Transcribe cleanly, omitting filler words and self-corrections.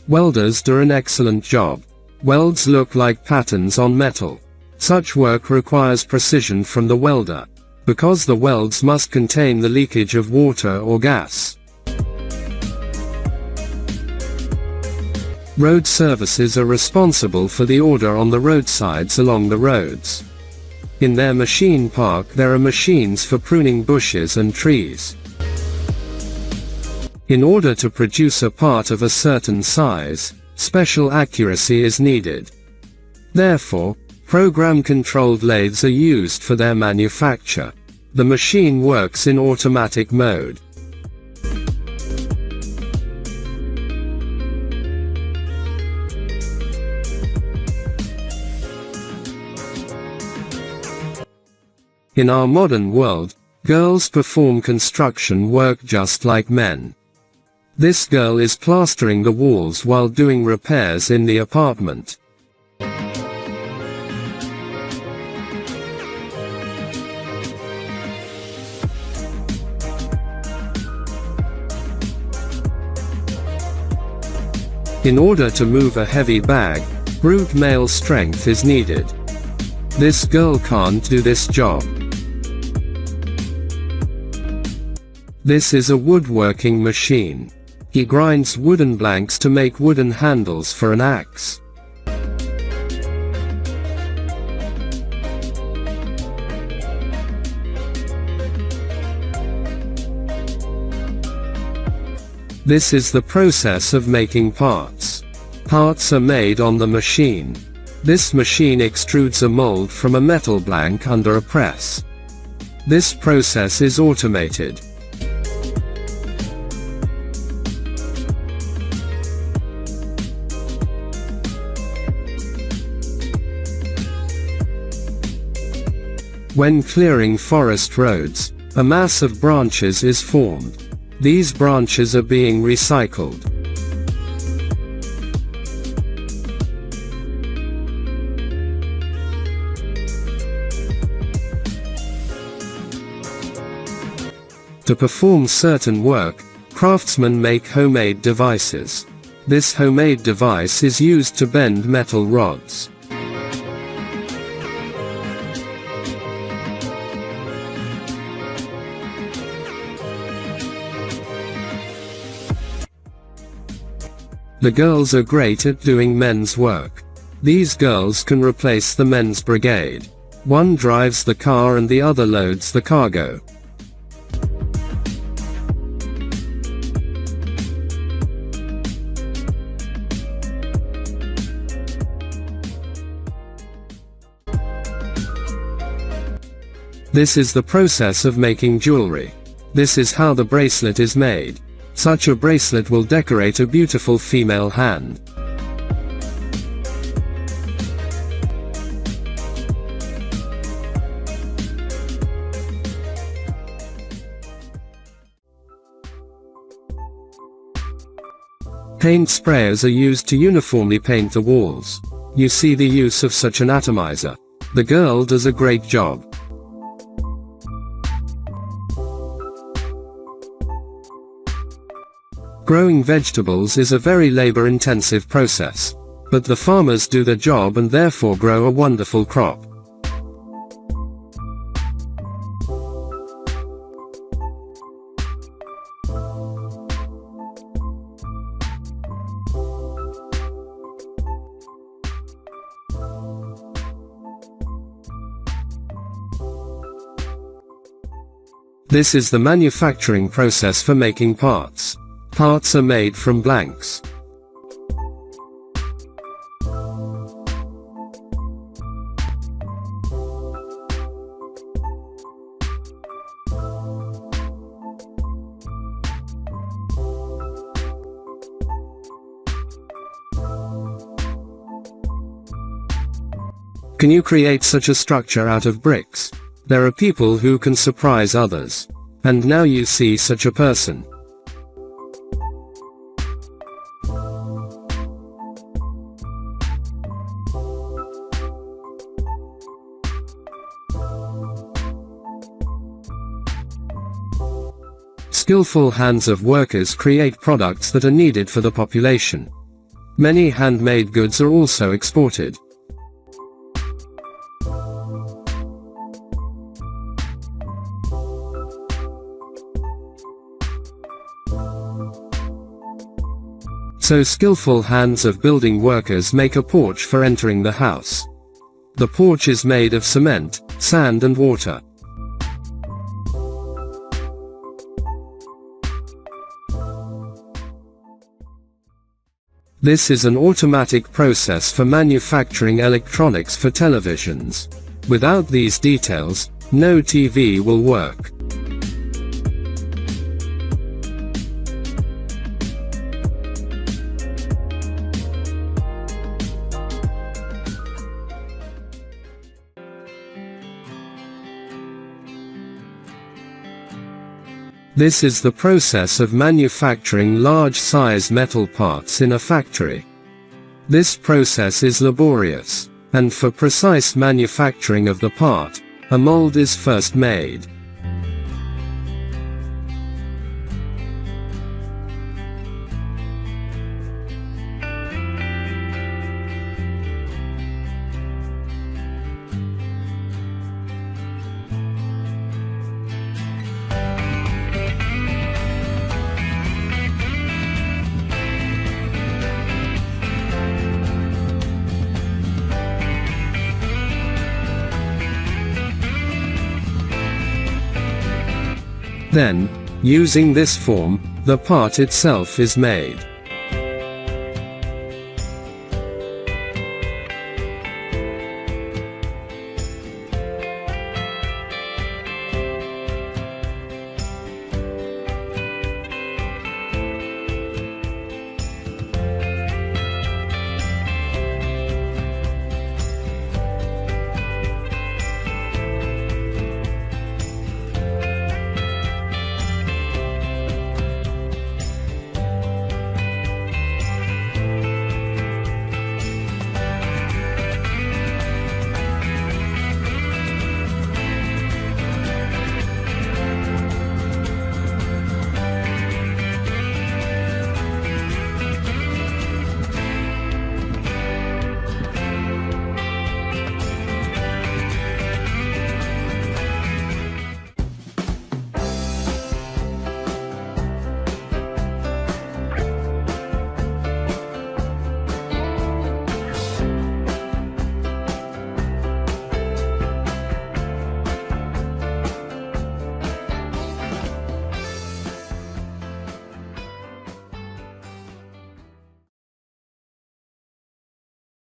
Welders do an excellent job. Welds look like patterns on metal. Such work requires precision from the welder, because the welds must contain the leakage of water or gas. Road services are responsible for the order on the roadsides along the roads. In their machine park there are machines for pruning bushes and trees. In order to produce a part of a certain size, special accuracy is needed. Therefore, program-controlled lathes are used for their manufacture. The machine works in automatic mode. In our modern world, girls perform construction work just like men. This girl is plastering the walls while doing repairs in the apartment. In order to move a heavy bag, brute male strength is needed. This girl can't do this job. This is a woodworking machine. He grinds wooden blanks to make wooden handles for an axe. This is the process of making parts. Parts are made on the machine. This machine extrudes a mold from a metal blank under a press. This process is automated. When clearing forest roads, a mass of branches is formed. These branches are being recycled. To perform certain work, craftsmen make homemade devices. This homemade device is used to bend metal rods. The girls are great at doing men's work. These girls can replace the men's brigade. One drives the car and the other loads the cargo. This is the process of making jewelry. This is how the bracelet is made. Such a bracelet will decorate a beautiful female hand. Paint sprayers are used to uniformly paint the walls. You see the use of such an atomizer. The girl does a great job. Growing vegetables is a very labor-intensive process, but the farmers do the job and therefore grow a wonderful crop. This is the manufacturing process for making parts. Parts are made from blanks. Can you create such a structure out of bricks? There are people who can surprise others. And now you see such a person. Skillful hands of workers create products that are needed for the population. Many handmade goods are also exported. So skillful hands of building workers make a porch for entering the house. The porch is made of cement, sand and water. This is an automatic process for manufacturing electronics for televisions. Without these details, no TV will work. This is the process of manufacturing large-size metal parts in a factory. This process is laborious, and for precise manufacturing of the part, a mold is first made. Then, using this form, the part itself is made.